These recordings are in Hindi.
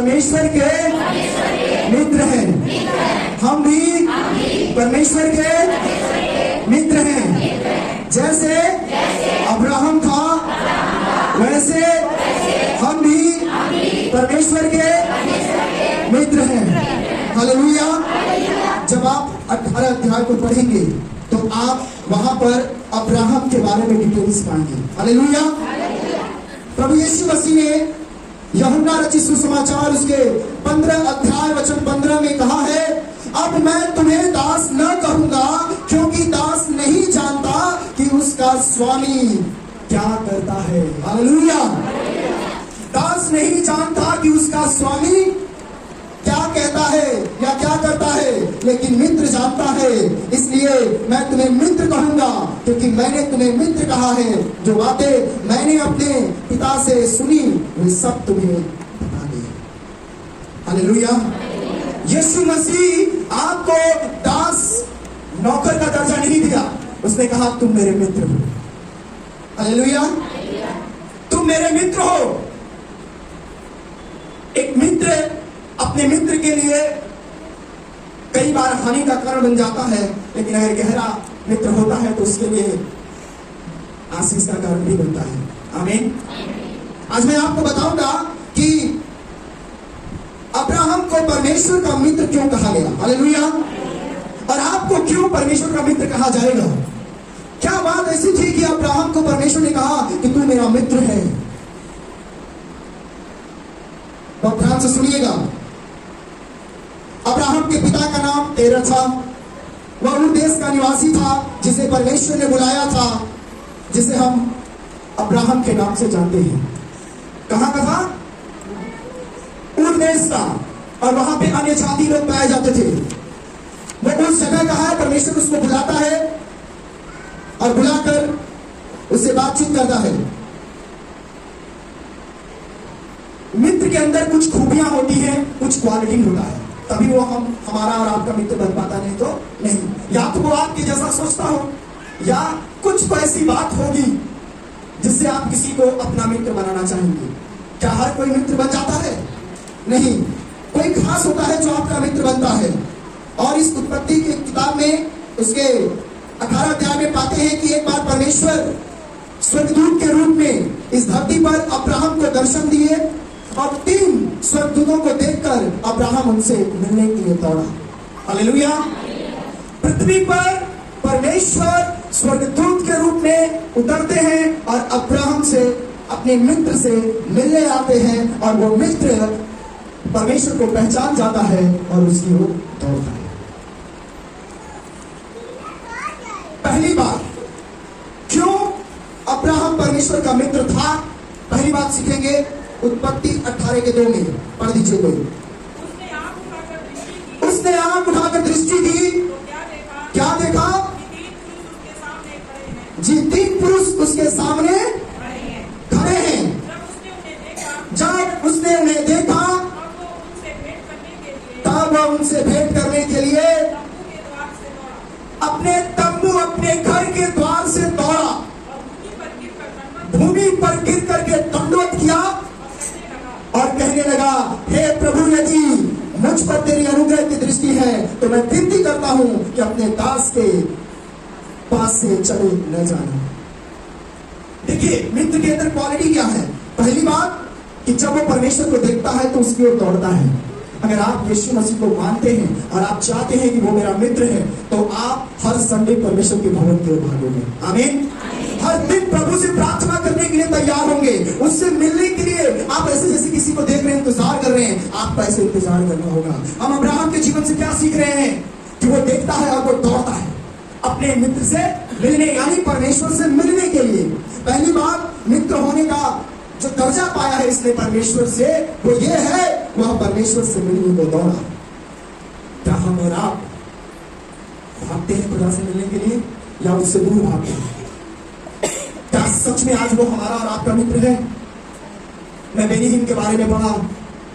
परमेश्वर के मित्र हैं। हम भी परमेश्वर के मित्र हैं। जैसे अब्राहम था वैसे हम भी परमेश्वर के मित्र हैं। हालेलुया। जब आप 18 अध्याय को पढ़ेंगे तो आप वहां पर अब्राहम के बारे में डिटेल्स पाएंगे। हालेलुया। प्रभु यीशु मसीह ने यूहन्ना रचित सुसमाचार उसके 15 अध्याय वचन 15 में कहा है, अब मैं तुम्हें दास न कहूंगा क्योंकि दास नहीं जानता कि उसका स्वामी क्या करता है। हालेलुया। दास नहीं जानता कि उसका स्वामी क्या कहता है या क्या करता है, लेकिन मित्र जानता है। इसलिए मैं तुम्हें मित्र कहूंगा क्योंकि मैंने तुम्हें मित्र कहा है। जो बातें मैंने अपने पिता से सुनी वे सब तुम्हें बता दी। हालेलुया। यीशु मसीह आपको दास नौकर का दर्जा नहीं दिया। उसने कहा तुम मेरे मित्र हो। हालेलुया। तुम मेरे मित्र हो। एक मित्र अपने मित्र के लिए कई बार हानि का कारण बन जाता है, लेकिन अगर गहरा मित्र होता है तो उसके लिए आशीष का कारण भी बनता है। आमीन। आज मैं आपको बताऊंगा कि अब्राहम को परमेश्वर का मित्र क्यों कहा गया। हालेलुया। और आपको क्यों परमेश्वर का मित्र कहा जाएगा। क्या बात ऐसी थी कि अब्राहम को परमेश्वर ने कहा कि तू मेरा मित्र है। बहुत ध्यान से सुनिएगा। अब्राहम के पिता का नाम तेरह था। वह उस देश का निवासी था जिसे परमेश्वर ने बुलाया था, जिसे हम अब्राहम के नाम से जानते हैं। कहां का था? उस देश का। और वहां पे अन्य जाति लोग पाए जाते थे। वो उस जगह का है। परमेश्वर उसको बुलाता है और बुलाकर उससे बातचीत करता है। मित्र के अंदर कुछ खूबियां होती हैं, कुछ क्वालिटी होता है, तभी वो हमारा और आपका मित्र बन पाता, नहीं तो नहीं। या तो वो आपके जैसा सोचता हो या कुछ तो ऐसी बात होगी जिससे आप किसी को अपना मित्र बनाना चाहेंगे। क्या हर कोई मित्र बन जाता है? नहीं। कोई खास होता है जो आपका मित्र बनता है। और इस उत्पत्ति की किताब में उसके 18 अध्याय में पाते हैं कि एक बार परमेश्वर स्वर्गदूत के रूप में इस धरती पर अब्राहम को दर्शन दिए और 3 स्वर्गदूतों को देखकर अब्राहम उनसे मिलने के लिए दौड़ा। हालेलुया। पृथ्वी पर परमेश्वर स्वर्गदूत के रूप में उतरते हैं और अब्राहम से अपने मित्र से मिलने आते हैं और वो मित्र परमेश्वर को पहचान जाता है और उसकी ओर दौड़ता है। पहली बात, क्यों अब्राहम परमेश्वर का मित्र था? पहली बात सीखेंगे उत्पत्ति 18 के 2 में। पढ़ दीजिए कोई। उसने आंख उठाकर दृष्टि दी। क्या देखा? जी, 3 पुरुष उसके सामने खड़े हैं। जब उसने उन्हें देखा तब वह उनसे भेंट करने के लिए अपने तंबू, अपने घर के द्वार से दौड़ा, भूमि पर गिर करके दंडवत किया और कहने लगा, हे प्रभु यदि मुझ पर तेरी अनुग्रह की दृष्टि है तो मैं विनती करता हूं कि अपने दास के पास से चले न जाना। देखिए, मित्र के अंदर क्वालिटी क्या है? पहली बात कि जब वो परमेश्वर को देखता है तो उसकी ओर दौड़ता है। अगर आप यीशु मसीह को मानते हैं और आप चाहते हैं कि वो मेरा मित्र है तो आप हर संडे परमेश्वर के भवन की ओर भागोगे। आमीन। हर दिन प्रभु से प्रार्थना करने के लिए तैयार होंगे। उससे मिलने के लिए आप ऐसे जैसे किसी को देख रहे हैं, इंतजार कर रहे हैं, आपको ऐसे इंतजार करना होगा। हम अब्राहम के जीवन से क्या सीख रहे हैं कि वो देखता है और वो दौड़ता है अपने मित्र से मिलने, यानी परमेश्वर से मिलने के लिए। पहली बात, मित्र होने का जो दर्जा पाया है इसने परमेश्वर से, वो ये है वह परमेश्वर से मिलने को दौड़ा। क्या हम और आप भागते हैं खुदा से मिलने के लिए या उससे दूर भागते हैं? क्या सच में आज वो हमारा और आपका मित्र है? मैं बेनीहीन के बारे में पढ़ा।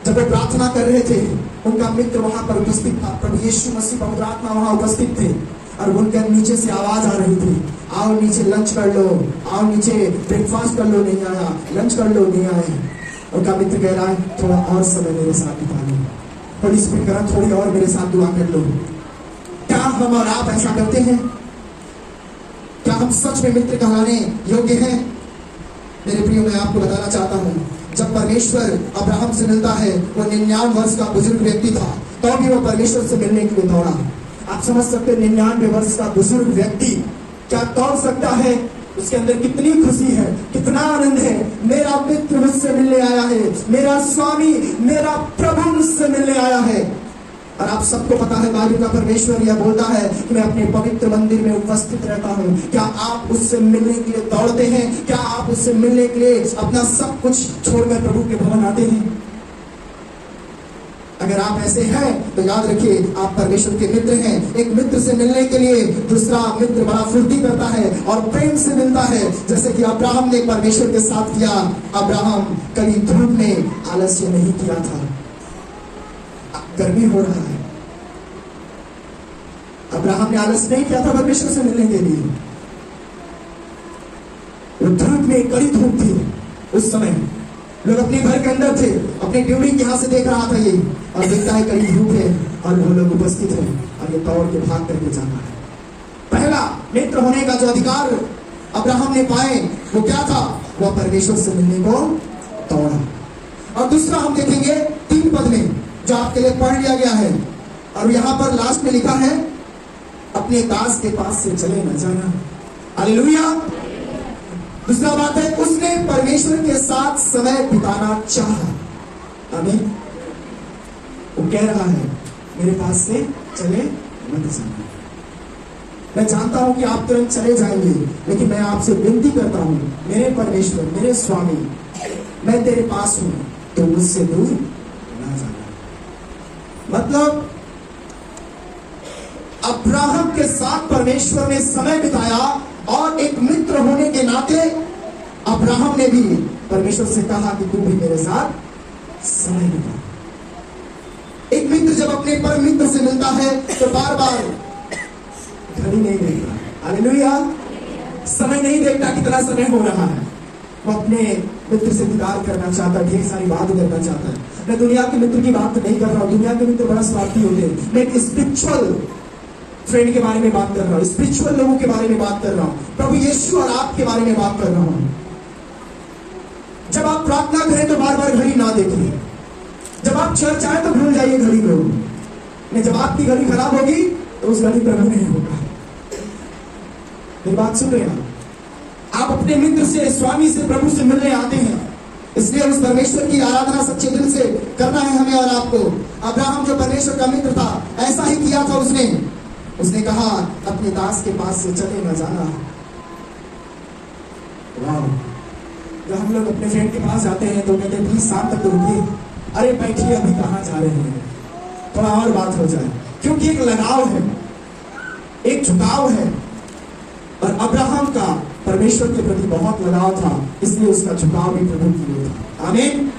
जब वो प्रार्थना कर रहे थे, उनका मित्र वहां पर उपस्थित था। प्रभु यीशु मसीह पवित्र आत्मा वहां उपस्थित थे और उनके नीचे से आवाज आ रही थी, आओ नीचे लंच कर लो, आओ नीचे ब्रेकफास्ट कर लो, नहीं आया, लंच कर लो, नहीं आए। उनका मित्र कह रहा है थोड़ा और समय मेरे साथ बिता लो। होली स्पिरिट कह रहा थोड़ी और मेरे साथ दुआ कर लो। क्या हम और आप ऐसा करते हैं? क्या हम सच में मित्र कहलाने योग्य हैं? मेरे प्रियो, मैं आपको बताना चाहता हूं, जब परमेश्वर अब्राहम से मिलता है, वो 99 वर्ष का बुजुर्ग व्यक्ति था, तो भी वो परमेश्वर से मिलने के लिए दौड़ा। आप समझ सकते हैं 99 वर्ष का बुजुर्ग व्यक्ति क्या दौड़ सकता है? उसके अंदर कितनी खुशी है, कितना आनंद है। मेरा मित्र मुझसे मिलने आया है, मेरा स्वामी, मेरा प्रभु मुझसे मिलने आया है। और आप सबको पता है बाइबल का परमेश्वर यह बोलता है कि मैं अपने पवित्र मंदिर में उपस्थित रहता हूं। क्या आप उससे मिलने के लिए दौड़ते हैं? क्या आप उससे मिलने के लिए अपना सब कुछ छोड़कर प्रभु के भवन आते हैं? अगर आप ऐसे हैं तो याद रखिए आप परमेश्वर के मित्र हैं। एक मित्र से मिलने के लिए दूसरा मित्र बड़ा फुर्ती करता है और प्रेम से मिलता है, जैसे कि अब्राहम ने परमेश्वर के साथ किया। अब्राहम कभी धूप में आलस्य नहीं किया था। गर्मी हो रहा है, अब्राहम ने आलस्य नहीं किया था परमेश्वर से मिलने के लिए। वो धूप में, कड़ी धूप थी उस समय, लोग अपने घर के अंदर थे, अपने ड्यूटी यहां से देख रहा था ये, और देखता है कड़ी धूप है और वो लोग उपस्थित है और ये दौड़ के भाग करके जाना है। पहला मित्र होने का जो अधिकार अब्राहम ने पाए वो क्या था? वो परमेश्वर से मिलने को दौड़ा। और दूसरा हम देखेंगे 3 पद में जो आपके लिए पढ़ लिया गया है, और यहां पर लास्ट में लिखा है अपने दास के पास से चले न जाना। हालेलुया। दूसरा बात है उसने परमेश्वर के साथ समय बिताना चाहा। आमीन। वो कह रहा है मेरे पास से चले मत जाना। मैं जानता हूं कि आप तुरंत चले जाएंगे, लेकिन मैं आपसे विनती करता हूं, मेरे परमेश्वर, मेरे स्वामी, मैं तेरे पास हूं, तो मुझसे दूर ना जाना। मतलब अब्राहम के साथ परमेश्वर ने समय बिताया, और एक मित्र होने के नाते अब्राहम ने भी परमेश्वर से कहा कि तू भी मेरे साथ समय बिता। एक मित्र जब अपने परम मित्र से मिलता है तो बार बार घड़ी नहीं देखता, हालेलुया, समय नहीं देखता कितना समय हो रहा है। वो अपने मित्र से दीदार करना चाहता है, ढेर सारी बात करना चाहता है। मैं दुनिया के मित्र की बात नहीं कर रहा हूं, दुनिया के मित्र बड़ा स्वार्थी होते हैं। मैं एक स्पिरिचुअल फ्रेंड के बारे में बात कर रहा हूं, स्पिरिचुअल लोगों के बारे में बात कर रहा हूं, प्रभु यीशु और आपके बारे में बात कर रहा हूं। जब आप प्रार्थना करें तो बार बार घड़ी ना देखें। जब आप चर्च आए तो भूल जाइए घड़ी को। नहीं, जब आपकी घड़ी खराब होगी तो उस घड़ी प्रभु नहीं होगा। मेरी बात सुन रहे हैं आप? अपने मित्र से, स्वामी से, प्रभु से मिलने आते हैं, इसलिए उस परमेश्वर की आराधना सच्चे दिल से करना है हमें और आपको। अब्राहम जो परमेश्वर का मित्र था, ऐसा ही किया था उसने कहा अपने दास के पास से चले न जाना। वाह। जब हम लोग अपने फ्रेंड के पास जाते हैं तो कहते हैं प्लीज शाम तक तो रुकिए, अरे बैठिए अभी कहाँ जा रहे हैं, थोड़ा और बात हो जाए। क्योंकि एक लगाव है, एक झुकाव है, और अब्राहम का परमेश्वर के प्रति बहुत लगाव था, इसलिए उसका झुकाव भी प्रभु के लिए था। आमीन।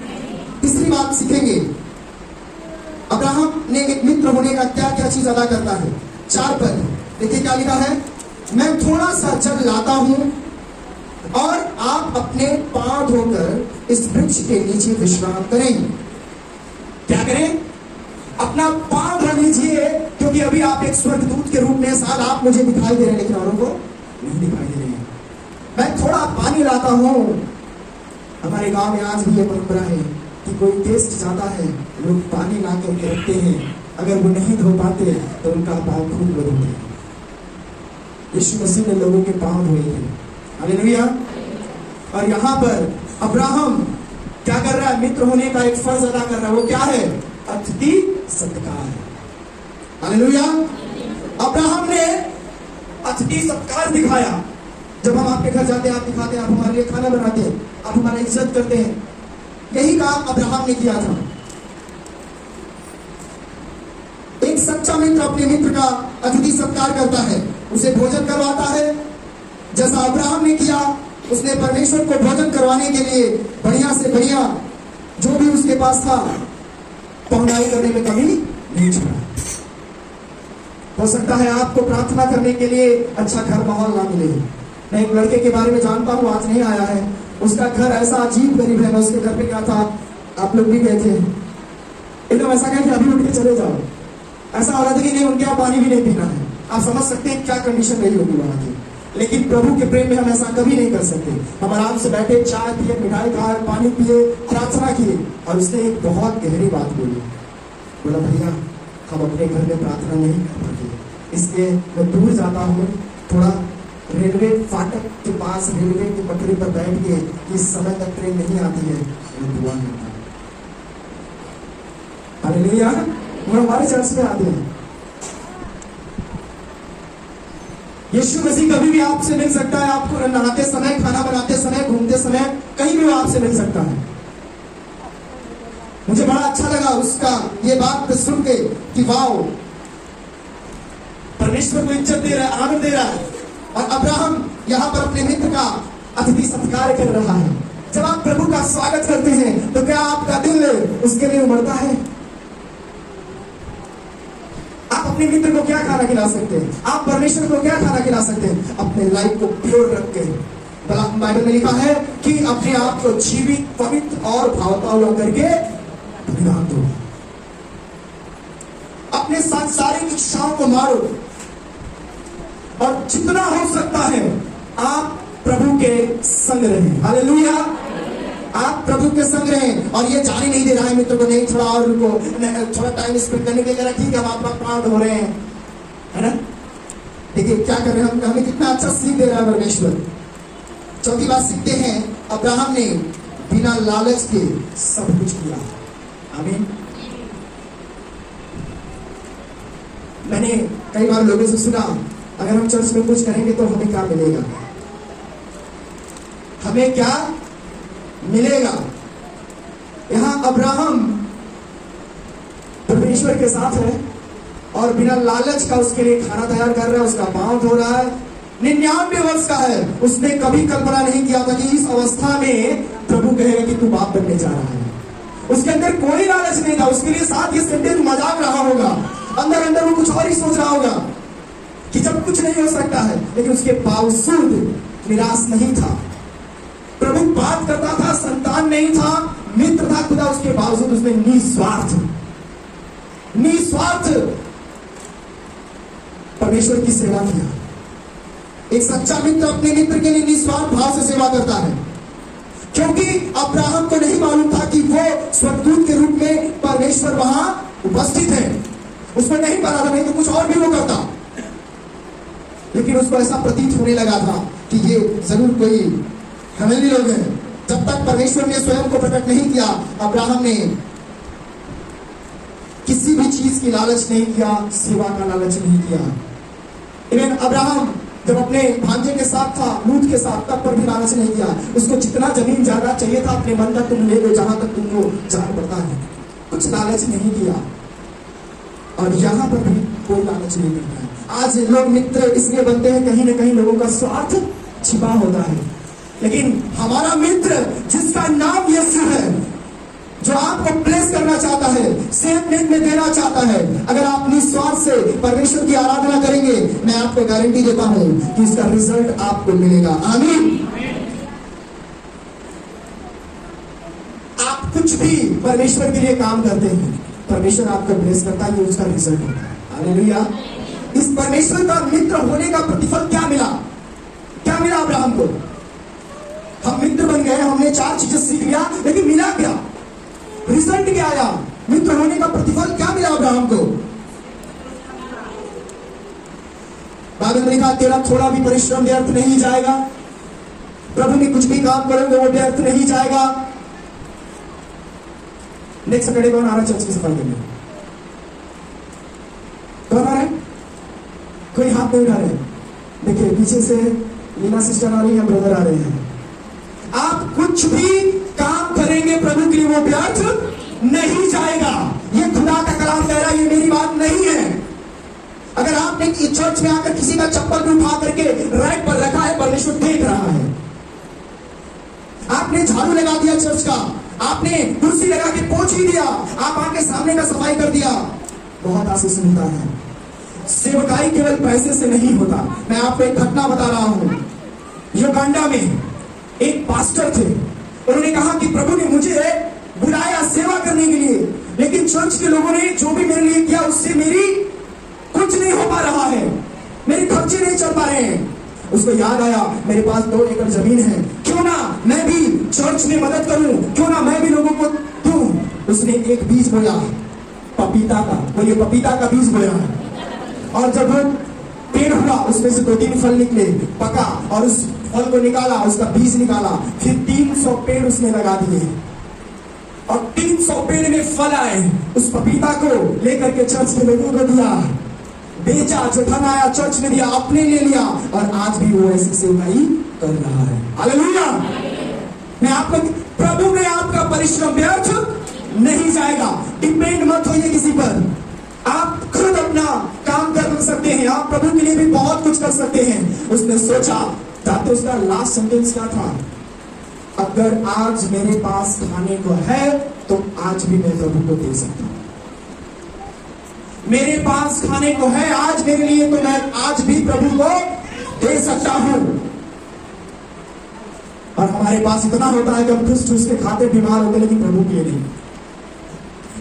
तीसरी बात सीखेंगे, अब्राहम ने एक मित्र होने का क्या क्या चीज अदा करता है। 4 पद देखिए क्या लिखा है। मैं थोड़ा सा जल लाता हूं और आप अपने पांव धोकर इस वृक्ष के नीचे विश्राम करें। क्या करें? अपना पांव धो लीजिए, क्योंकि अभी आप एक स्वर्गदूत के रूप में, शायद आप मुझे दिखाई दे रहे हैं लेकिन औरों को नहीं दिखाई दे रहे हैं। मैं थोड़ा पानी लाता हूं। हमारे गांव में आज भी ये परंपरा है कि कोई गेस्ट जाता है, लोग पानी ला करके रखते हैं, अगर वो नहीं धो पाते तो उनका पांव खूब धोते हैं। यीशु मसीह ने लोगों के पांव धोए थे। हालेलुया। और यहाँ पर अब्राहम क्या कर रहा है? मित्र होने का एक फर्ज अदा कर रहा है। वो क्या है? अतिथि सत्कार। हालेलुया। अब्राहम ने अतिथि सत्कार दिखाया। जब हम आपके घर जाते हैं, आप दिखाते हैं, आप हमारे लिए खाना बनाते हैं, आप हमारी इज्जत करते हैं। यही काम अब्राहम ने किया था। एक सच्चा मित्र अपने मित्र का अतिथि सत्कार करता है, उसे भोजन करवाता है, जैसा अब्राहम ने किया। उसने परमेश्वर को भोजन करवाने के लिए बढ़िया से बढ़िया जो भी उसके पास था पहुंचाई करने में कमी नहीं छोड़ा। हो सकता है आपको प्रार्थना करने के लिए अच्छा घर माहौल ना मिले, मैं एक लड़के के बारे में जानता हूँ, आज नहीं आया है। उसका घर ऐसा अजीब गरीब है। मैं उसके घर पे गया था, आप लोग भी गए थे। एकदम ऐसा कहें कि अभी उठ के चले जाओ, ऐसा हो रहा था कि नहीं, उनके यहाँ पानी भी नहीं पीना है। आप समझ सकते हैं क्या कंडीशन रही होगी वहां की। लेकिन प्रभु के प्रेम में हम ऐसा कभी नहीं कर सकते। हम आराम से बैठे, चाय पिए, मिठाई खाए, पानी पिए, प्रार्थना किए। और उसने एक बहुत गहरी बात बोली, बोला भैया हम अपने घर में प्रार्थना नहीं कर पाते, इसलिए मैं दूर जाता हूँ, थोड़ा रेलवे फाटक के पास रेलवे की पटरी पर बैठ के इस समय तक ट्रेन नहीं आती है, मैं दुआ करता हूँ। हालेलुया। वो हमारे चर्च में आते हैं। यीशु मसीह कभी भी आपसे मिल सकता है। आपको नहाते समय, खाना बनाते समय, घूमते समय, कहीं भी वो आपसे मिल सकता है। मुझे बड़ा अच्छा लगा उसका ये बात सुन के कि वाओ, परमेश्वर को इज्जत दे रहा है, आनंद दे रहा है। और अब्राहम यहाँ पर अपने मित्र का अतिथि सत्कार कर रहा है। जब आप प्रभु का स्वागत करते हैं तो क्या आपका दिल उसके लिए उमड़ता है? आप अपने मित्र को क्या खाना खिला सकते हैं? आप परमेश्वर को क्या खाना खिला सकते हैं? अपने लाइफ को प्योर रख के। बाइबल में लिखा है कि अपने आप को जीवित, पवित्र और भावताओं करके बलिदान दो। अपने सांसारिक इच्छाओं को मारो और जितना हो सकता है आप प्रभु के संग रहें। हालेलुया। आप प्रभु के संग रहें। और ये जाने नहीं दे रहा है मित्र को, नहीं थोड़ा और रुको, थोड़ा टाइम स्पेंड करने के लिए, ठीक है हम आपका प्राण हो रहे हैं, है ना। देखिए क्या कर रहे हैं हम, हमें कितना अच्छा सीख दे रहा है परमेश्वर। चौथी बात सीखते हैं, अब्राहम ने बिना लालच के सब कुछ किया। आमीन। मैंने कई बार लोगों से सुना, अगर हम चर्च में कुछ करेंगे तो हमें क्या मिलेगा, हमें क्या मिलेगा। यहां अब्राहम परमेश्वर के साथ है और बिना लालच का उसके लिए खाना तैयार कर रहा है, उसका पांव धो रहा है। 99 वर्ष का है। उसने कभी कल्पना नहीं किया था कि इस अवस्था में प्रभु कहेगा कि तू बाप बनने जा रहा है। उसके अंदर कोई लालच नहीं था। उसके लिए साथ ये सेंटेंस मजाक रहा होगा, अंदर अंदर वो कुछ और ही सोच रहा होगा कि जब कुछ नहीं हो सकता है, लेकिन उसके बावजूद निराश नहीं था। प्रभु बात करता था, संतान नहीं था, मित्र था खुदा, उसके बावजूद उसने निस्वार्थ परमेश्वर की सेवा किया। एक सच्चा मित्र अपने मित्र के लिए निस्वार्थ भाव से सेवा करता है, क्योंकि अब्राहम को नहीं मालूम था कि वो स्वर्गदूत के रूप में परमेश्वर वहां उपस्थित है। उसको नहीं पता था, नहीं तो कुछ और भी वो करता। लेकिन उसको ऐसा प्रतीत होने लगा था कि ये जरूर कोई हेवनली लोग हैं। जब तक परमेश्वर ने स्वयं को प्रकट नहीं किया, अब्राहम ने किसी भी चीज की लालच नहीं किया, सेवा का लालच नहीं किया। इवन अब्राहम जब अपने भांजे के साथ था, लूत के साथ, तब पर भी लालच नहीं किया। उसको जितना जमीन ज्यादा चाहिए था अपने मन तक तुम ले लो, जहां तक तुमको जान पड़ता है, कुछ लालच नहीं किया। और यहां पर भी कोई लालच नहीं करता है। आज लोग मित्र इसलिए बनते हैं, कहीं ना कहीं लोगों का स्वार्थ छिपा होता है। लेकिन हमारा मित्र जिसका नाम यीशु है, जो आपको ब्लेस करना चाहता है, सेहत में देना चाहता है, अगर आप निस्वार्थ से परमेश्वर की आराधना करेंगे, मैं आपको गारंटी देता हूं कि इसका रिजल्ट आपको मिलेगा। आमीन। आप कुछ भी परमेश्वर के लिए काम करते हैं, परमेश्वर आपको ब्लेस करता है, ये उसका रिजल्ट होता है। हालेलुया। इस परमेश्वर का मित्र होने का प्रतिफल क्या मिला? क्या मिला अब्राहम को? हम मित्र बन गए, हमने 4 चीजें सीख लिया, लेकिन मिला क्या? रिजल्ट क्या आया? मित्र होने का प्रतिफल क्या मिला अब्राहम को? बाइबल में लिखा, तेरा थोड़ा भी परिश्रम व्यर्थ नहीं जाएगा। प्रभु में कुछ भी काम करोगे वो व्यर्थ नहीं जाएगा। नेक्स्ट सैटरडे कौन आ रहा है चर्च की सफाई करने? कौन आ रहा है? कोई हाथ नहीं उठा रहे। देखिए पीछे से लीना सिस्टर आ रही है, ब्रदर आ रहे हैं। आप कुछ भी काम करेंगे प्रभु के लिए वो व्यर्थ नहीं जाएगा। ये खुदा का कलाम कह रहा है, ये मेरी बात नहीं है। अगर आपने चर्च में आकर किसी का चप्पल भी उठा करके रैक पर रखा है, परमेश्वर देख रहा है। आपने झाड़ू लगा दिया चर्च का, आपने कुर्सी लगा के पोंछ ही दिया, आप आके सामने का सफाई कर दिया, बहुत आशीष मिलता है। सेवकाई केवल पैसे से नहीं होता। मैं आपको एक घटना बता रहा हूं। युगांडा में एक पास्टर थे। उन्होंने कहा कि प्रभु ने मुझे बुलाया सेवा करने के लिए, लेकिन चर्च के लोगों ने जो भी मेरे लिए किया उससे मेरी कुछ नहीं हो पा रहा है, मेरे खर्चे नहीं चल पा रहे हैं। उसको याद आया मेरे पास 2 एकड़ जमीन है, क्यों ना मैं भी चर्च में मदद करूं, क्यों ना मैं भी लोगों को दूं। उसने एक बीज बोया पपीता का, बोलिए पपीता का बीज बोया, और जब वो पेड़ हुआ उसमें से 2-3 फल निकले, पका और उस फल को निकाला, उसका बीज निकाला, फिर 300 पेड़ उसने लगा दिए और 300 पेड़ में फल आए। उस पपीता को लेकर के चर्च के लोगों को दिया, बेचा, जो धन आया चर्च में दिया, अपने ले लिया, और आज भी वो ऐसी सेवाई कर रहा है। हालेलुया। मैं आपको, प्रभु में आपका परिश्रम व्यर्थ नहीं जाएगा। डिपेंड मत होइए किसी पर, आप खुद अपना काम कर सकते हैं, आप प्रभु के लिए भी बहुत कुछ कर सकते हैं। उसने सोचा, ताकि उसका लास्ट सेंटेंस क्या था, अगर आज मेरे पास खाने को है तो आज भी मैं प्रभु को दे सकता हूं। मेरे पास खाने को है आज मेरे लिए, तो मैं आज भी प्रभु को दे सकता हूं। और हमारे पास इतना होता है कि हम ठूस ठूस के खाते, बीमार होते, लेकिन प्रभु के लिए नहीं।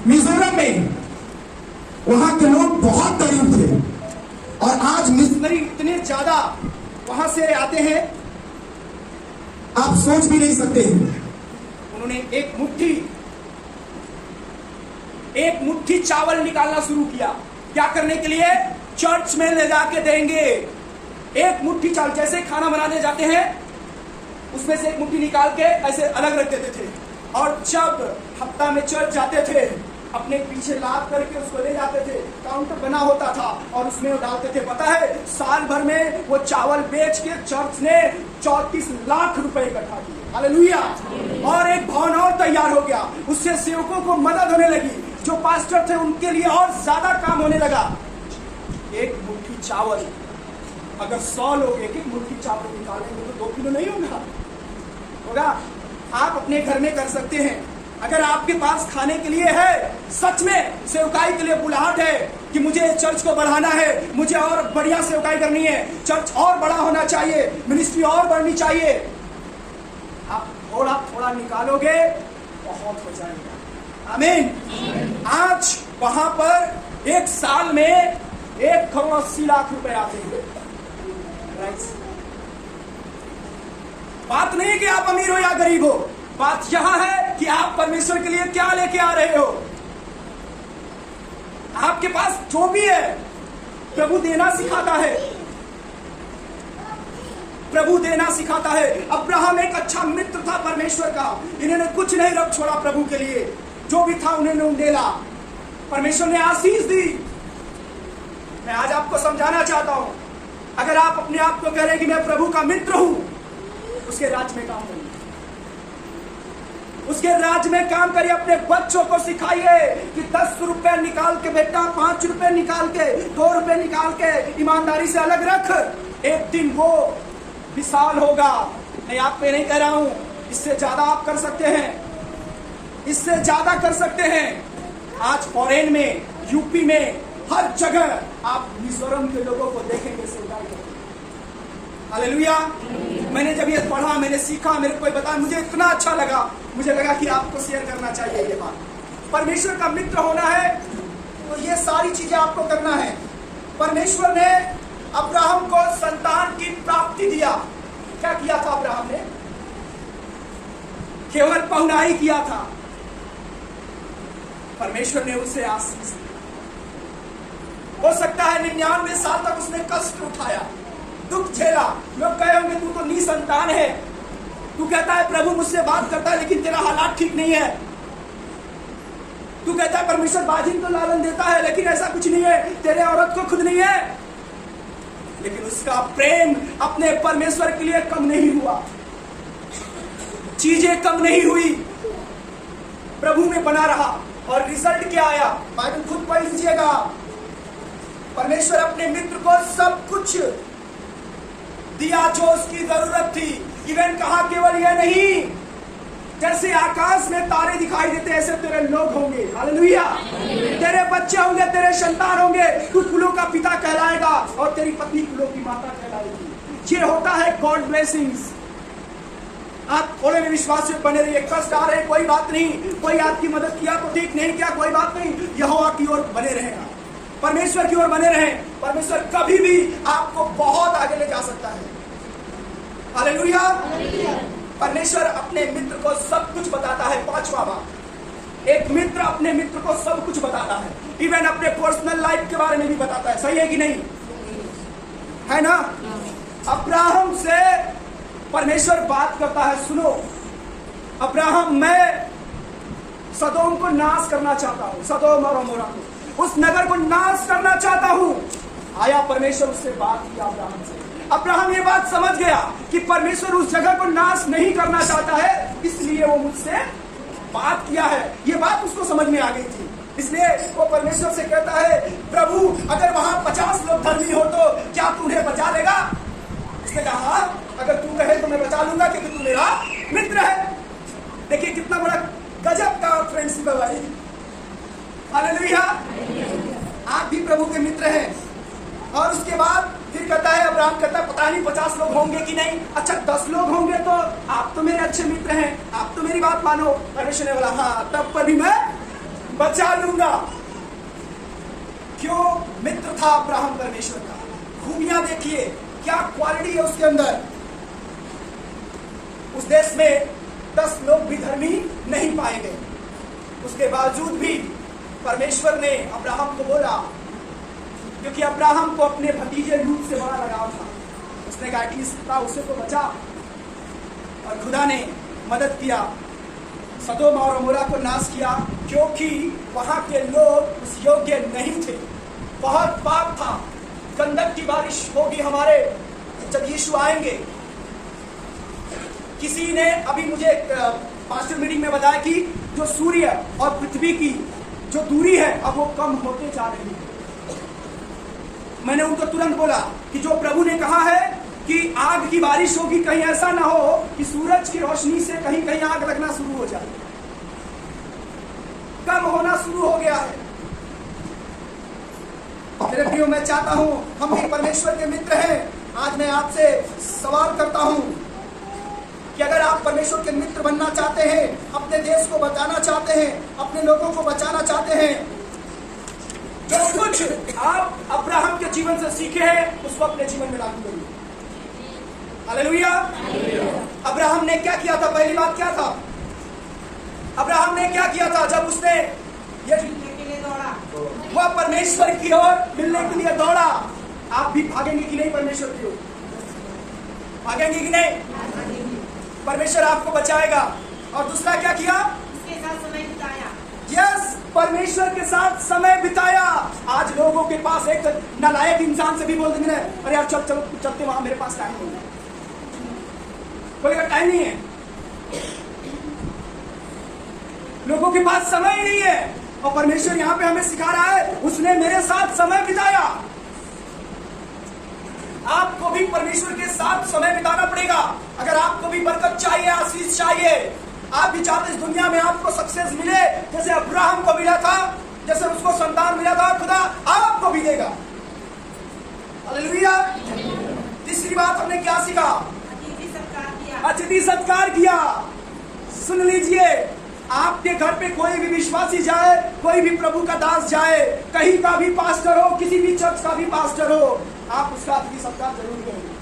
मिजोरम में वहां के लोग बहुत गरीब थे, और आज मिशनरी इतने ज्यादा वहां से आते हैं, आप सोच भी नहीं सकते। उन्होंने एक मुट्ठी चावल निकालना शुरू किया। क्या करने के लिए? चर्च में ले जाके देंगे। एक मुट्ठी चावल, जैसे खाना बनाने जाते हैं उसमें से एक मुट्ठी निकाल के ऐसे अलग रख देते थे, और जब हफ्ता में चर्च जाते थे अपने पीछे लाद करके उसको ले जाते थे। काउंटर बना होता था और उसमें वो डालते थे। पता है साल भर में वो चावल बेच के चर्च ने 34 लाख रुपए इकट्ठा किए। हालेलुया। और एक भवन और तैयार हो गया, उससे सेवकों को मदद होने लगी, जो पास्टर थे उनके लिए और ज्यादा काम होने लगा। एक मुट्ठी चावल, अगर 100 लोग एक मुट्ठी चावल निकालेंगे तो 2 किलो नहीं होगा। आप अपने घर में कर सकते हैं। अगर आपके पास खाने के लिए है, सच में सेवकाई के लिए बुलाहट है कि मुझे चर्च को बढ़ाना है, मुझे और बढ़िया सेवकाई करनी है, चर्च और बड़ा होना चाहिए, मिनिस्ट्री और बढ़नी चाहिए, आप थोड़ा थोड़ा निकालोगे, बहुत हो जाएगा। आमीन। आज वहां पर एक साल में 1 करोड़ 80 लाख रुपए आते हैं। बात नहीं कि आप अमीर हो या गरीब हो, बात यहां है कि आप परमेश्वर के लिए क्या लेके आ रहे हो। आपके पास जो भी है, प्रभु देना सिखाता है, प्रभु देना सिखाता है। अब्राहम एक अच्छा मित्र था परमेश्वर का, इन्होंने कुछ नहीं रख छोड़ा प्रभु के लिए, जो भी था उन्होंने उंडेला, परमेश्वर ने आशीष दी। मैं आज आपको समझाना चाहता हूं, अगर आप अपने आप को कह रहे हैं कि मैं प्रभु का मित्र हूं, उसके राज में काम करिए, उसके राज में काम करिए। अपने बच्चों को सिखाइए कि 10 रुपए निकाल के बेटा, 5 रुपए निकाल के, 2 रुपए निकाल के ईमानदारी से अलग रख, एक दिन वो विशाल होगा। मैं आप पे नहीं कह रहा हूं, इससे ज्यादा आप कर सकते हैं, इससे ज्यादा कर सकते हैं। आज फॉरेन में, यूपी में, हर जगह आप मिजोरम के लोगों को देखेंगे सेवकाई करते। हालेलुया। मैंने जब ये पढ़ा, मैंने सीखा, मेरे को बताया, मुझे इतना अच्छा लगा, मुझे लगा कि आपको शेयर करना चाहिए ये बात। परमेश्वर का मित्र होना है तो ये सारी चीजें आपको करना है। परमेश्वर ने अब्राहम को संतान की प्राप्ति दिया। क्या किया था अब्राहम ने? केवल पहुनाई किया था, परमेश्वर ने उसे आशीष दी। हो सकता है 99 साल तक उसने कष्ट उठाया, दुख झेला। लोग कहे होंगे तू तो निसंतान है, तू कहता है प्रभु मुझसे बात करता है लेकिन तेरा हालात ठीक नहीं है, तू कहता है परमेश्वर बाजिन को लालन देता है लेकिन ऐसा कुछ नहीं है, तेरे औरत को खुद नहीं है। लेकिन उसका प्रेम अपने परमेश्वर के लिए कम नहीं हुआ, चीजें कम नहीं हुई, प्रभु में बना रहा। और रिजल्ट क्या आया? बाइबल खुद पढ़ लीजिएगा। परमेश्वर अपने मित्र को सब कुछ दिया जो उसकी जरूरत थी। इवन कहा केवल यह नहीं, जैसे आकाश में तारे दिखाई देते ऐसे तेरे लोग होंगे। हालेलुया। तेरे बच्चे होंगे, तेरे संतान होंगे, तू कुलों का पिता कहलाएगा और तेरी पत्नी कुलों की माता कहलाएगी। ये होता है गॉड ब्लेसिंग्स। आप थोड़े में विश्वास में बने रहिए। कष्ट आ रहे कोई बात नहीं, कोई आपकी मदद किया तो ठीक, नहीं किया कोई बात नहीं, यहोवा की ओर बने रहेगा, परमेश्वर की ओर बने रहें। परमेश्वर कभी भी आपको बहुत आगे ले जा सकता है। हालेलुया। परमेश्वर अपने मित्र को सब कुछ बताता है। पांचवा बात, एक मित्र अपने मित्र को सब कुछ बताता है, इवन अपने पर्सनल लाइफ के बारे में भी बताता है। सही है कि नहीं? है ना? अब्राहम से परमेश्वर बात करता है, सुनो अब्राहम, मैं सदोम को नाश करना चाहता हूं, सदोम और अमोरा को, उस नगर को नाश करना चाहता हूं। आया परमेश्वर उससे बात किया अब्राहम से। अब्राहम ये बात समझ गया कि परमेश्वर उस जगह को नाश नहीं करना चाहता है, इसलिए वो मुझसे बात किया है। ये बात उसको समझ में आ गई थी, इसलिए वो परमेश्वर से कहता है, प्रभु अगर वहां 50 लोग धर्मी हो तो क्या तू उन्हें बचा लेगा? उसने कहा हाँ, अगर तू कहे तो मैं बचा लूंगा, क्योंकि तू मेरा मित्र है। देखिए कितना बड़ा गजब का फ्रेंडशिप है भाई। हालेलुया। आप भी प्रभु के मित्र हैं। और उसके बाद फिर कहता है, अब्राहम कहता है, पता नहीं 50 लोग होंगे कि नहीं, अच्छा 10 लोग होंगे तो आप तो मेरे अच्छे मित्र हैं, आप तो मेरी बात मानो। परमेश्वर ने बोला हाँ, तब पर भी मैं बचा लूंगा। क्यों? मित्र था अब्राहम परमेश्वर का। खूबियां देखिए, क्या क्वालिटी है उसके अंदर। उस देश में 10 लोग भी धर्मी नहीं पाए गए, उसके बावजूद भी परमेश्वर ने अब्राहम को बोला, क्योंकि अब्राहम को अपने भतीजे लूत से बड़ा लगाव था। उसने कहा कि उसे तो बचा, और खुदा ने मदद किया, सदोम और अमोरा को नाश किया, क्योंकि वहां के लोग उस योग्य नहीं थे। बहुत पाप था। गंधक की बारिश होगी हमारे जब यीशु आएंगे। किसी ने अभी मुझे पास्टर मीटिंग में बताया कि जो सूर्य और पृथ्वी की जो दूरी है अब वो कम होते जा रही है। मैंने उनको तुरंत बोला कि जो प्रभु ने कहा है कि आग की बारिश होगी, कहीं ऐसा ना हो कि सूरज की रोशनी से कहीं कहीं आग लगना शुरू हो जाए। कम होना शुरू हो गया है। मेरे प्रियो, मैं चाहता हूं हम भी परमेश्वर के मित्र हैं। आज मैं आपसे सवाल करता हूं कि अगर आप परमेश्वर के मित्र बनना चाहते हैं, अपने देश को बचाना चाहते हैं, अपने लोगों को बचाना चाहते हैं, जो कुछ आप अब्राहम के जीवन से सीखे हैं उसको अपने जीवन में लागू करिए। हालेलुया। अब्राहम ने क्या किया था? पहली बात क्या था? अब्राहम ने क्या किया था जब उसने ये वह परमेश्वर की ओर मिलने के लिए दौड़ा? आप भी भागेंगे कि नहीं परमेश्वर की ओर? भागेंगे कि नहीं? परमेश्वर आपको बचाएगा। और दूसरा क्या किया? उसके साथ समय बिताया। यस, परमेश्वर के साथ समय बिताया। आज लोगों के पास एक नालायक इंसान से भी बोल देंगे, अरे यार चल चल चलते वहां, मेरे पास टाइम नहीं है। बोलेगा टाइम नहीं है, लोगों के पास समय ही नहीं है। और परमेश्वर यहां पे हमें सिखा रहा है, उसने मेरे साथ समय बिताया। आपको भी परमेश्वर के साथ समय बिताना पड़ेगा। अगर आपको भी बरकत चाहिए, आशीष चाहिए, आप भी चाहते इस दुनिया में आपको सक्सेस मिले जैसे अब्राहम को मिला था, जैसे उसको संतान मिला था, खुदा आपको भी देगा। हालेलुया। तीसरी बात हमने क्या सीखा? अतिथि सत्कार किया। अतिथि सत्कार किया। सुन लीजिए, आपके घर पे कोई भी विश्वासी जाए, कोई भी प्रभु का दास जाए, कहीं का भी पास्टर हो, किसी भी चर्च का भी पास्टर हो, आप उसका अतिथि सत्कार जरूर करेंगे।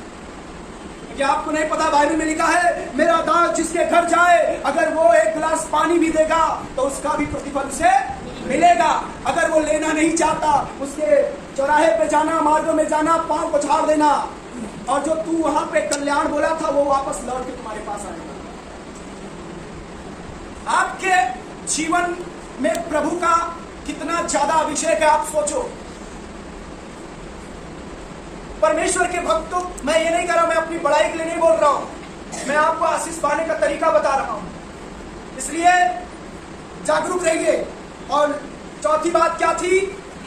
क्या आपको नहीं पता? बाइबल में लिखा है, मेरा दास जिसके घर जाए, अगर वो एक गिलास पानी भी देगा तो उसका भी प्रतिफल उसे मिलेगा। अगर वो लेना नहीं चाहता, उसके चौराहे पे जाना, मार्गों में जाना, पांव को झाड़ देना, और जो तू वहां पे कल्याण बोला था वो वापस लौट के तुम्हारे पास आएगा। आपके जीवन में प्रभु का कितना ज्यादा अभिषेक है, आप सोचो। परमेश्वर के भक्तों, मैं ये नहीं कर रहा, मैं अपनी बड़ाई के लिए नहीं बोल रहा हूं, मैं आपको आशीष पाने का तरीका बता रहा हूं। इसलिए जागरूक रहिए। और चौथी बात क्या थी?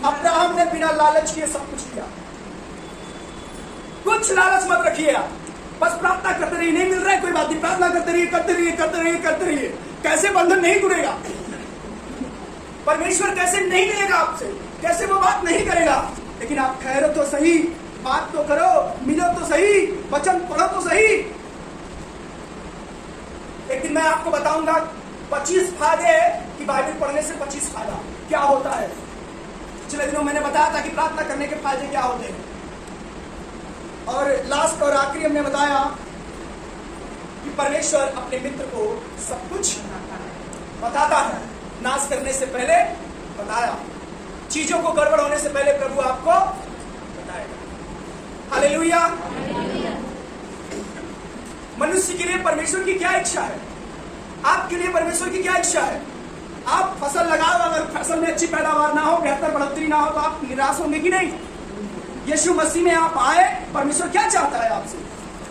अब्राहम ने बिना लालच किए सब कुछ किया। कुछ लालच मत रखिए, आप बस प्रार्थना करते रहिए। नहीं मिल रहा है कोई बात नहीं, प्रार्थना करते रहिए, करते रहिए, करते रहिए, करते रहिए। कैसे बंधन नहीं टूटेगा? परमेश्वर कैसे नहीं मिलेगा आपसे, कैसे वो बात नहीं करेगा? लेकिन आप ठहरो तो सही, बात तो करो, मिलो तो सही, वचन पढ़ो तो सही। आपको बताऊंगा 25 फायदे कि बाइबल पढ़ने से 25 फायदा क्या होता है। पिछले दिनों मैंने बताया था कि प्रार्थना करने के फायदे क्या होते हैं, और लास्ट और आखिरी हमने बताया कि परमेश्वर अपने मित्र को सब कुछ बताता है। नाश करने से पहले बताया, चीजों को गड़बड़ होने से पहले प्रभु आपको बताएगा। हालेलुया। मनुष्य के लिए परमेश्वर की क्या इच्छा है? आपके लिए परमेश्वर की क्या इच्छा है? आप फसल लगाओ, अगर फसल में अच्छी पैदावार ना हो, बेहतर बढ़ोतरी ना हो, तो आप निराश होंगे कि नहीं? यीशु मसीह में आप आए, परमेश्वर क्या चाहता है आपसे?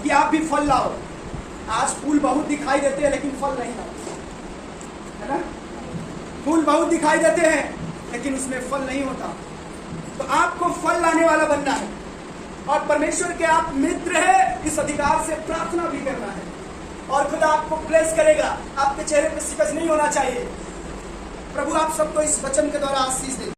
कि आप भी फल लाओ। आज फूल बहुत दिखाई देते हैं लेकिन फल नहीं आते, है ना? फूल बहुत दिखाई देते हैं लेकिन उसमें फल नहीं होता। तो आपको फल लाने वाला बनना है, और परमेश्वर के आप मित्र हैं, इस अधिकार से प्रार्थना भी करना है, और खुदा आपको ब्लेस करेगा। आपके चेहरे पे सिकज नहीं होना चाहिए। प्रभु आप सबको इस वचन के द्वारा आशीष दे।